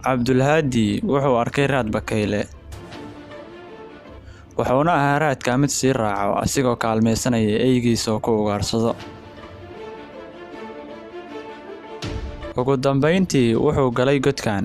Cabdulhaadi wuxuu arkay raad bakayle, wuxuuna ahaa raadka mid sii raaco asigoo kaalmaysanaya eygiisa oo ku ugaarsado. Ugu dambeyntii wuxuu galay godkan.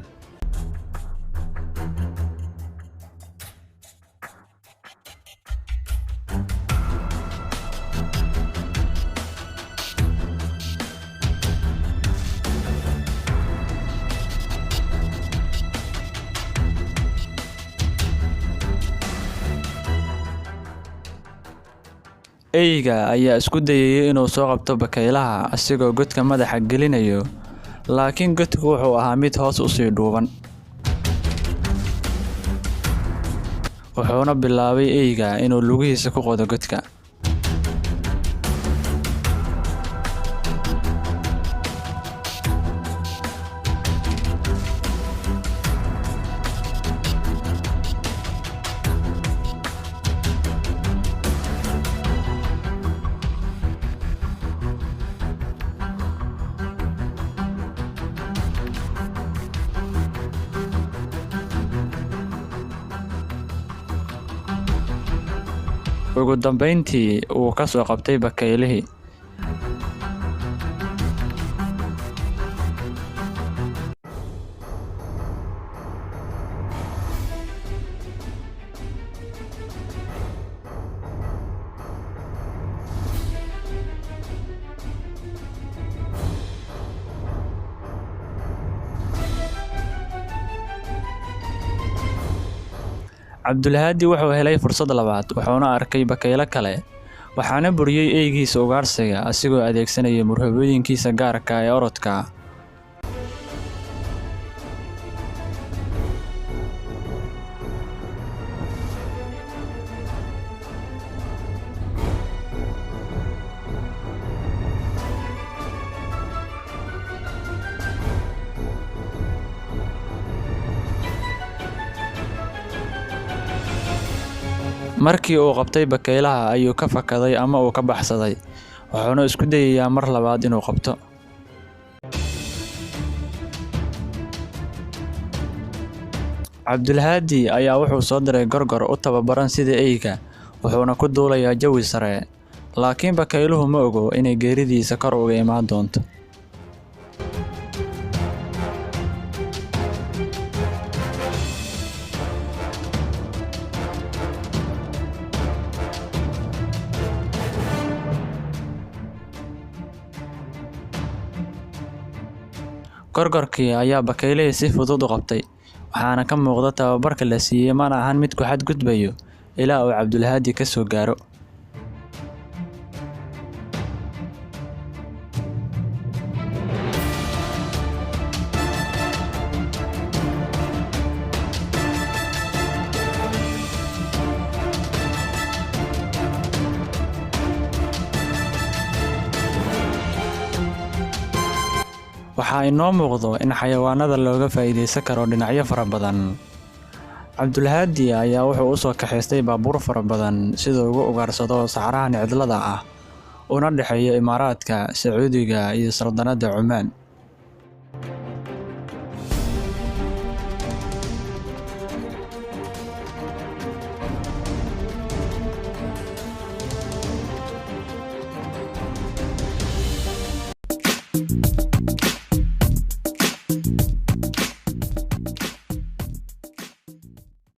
Eyga ayaa isku dayay inuu soo qabto bakaylaha asigoo godka madaxa gelinayo, laakiin godku wuxuu ahaa mid hoos u sii dhuuban. Wuxuuna bilaabay eyga inuu lugihiisa ku qodo godka. Ugu dambeyntii wuu ka soo qabtay bakaylihii. Cabdulhaadi wuxuu helay fursad labaad, wuxuuna arkay bakaylo kale, waxaana buriyay eygiisa ugaarsiga asigoo adeegsanaya murhooyinkiisa gaarka ah ee orodka. Markii uu qabtay bakaylaha ayuu ka fakaday ama uu ka baxsaday, wuxuuna isku dayayaa mar labaad inuu qabto. Cabdulhaadi ayaa wuxuu soo diray gorgor u tababaran sida eyga, wuxuuna ku duulayaa jawi sare, laakiin bakayluhu ma ogo inay geeridiisa kor uga imaan doonto. Gorgorkii ayaa bakaylihii si fudud u qabtay, waxaana ka muuqda tababarka la siiyay mana ahan mid ku xadgudbayo ilaa uu Cabdulhaadi ka soo gaaro. Waxaa inoo muuqdo in xayawaanada looga faa'iideysan karo dhinacyo fara badan. Cabdulhaadi ayaa wuxuu u soo kaxaystay baabuur fara badan sidoo ugu ugaarsado saxaraha cidlada ah una dhexeeya Imaaraadka, Sacuudiga iyo Saldanada Cumaan.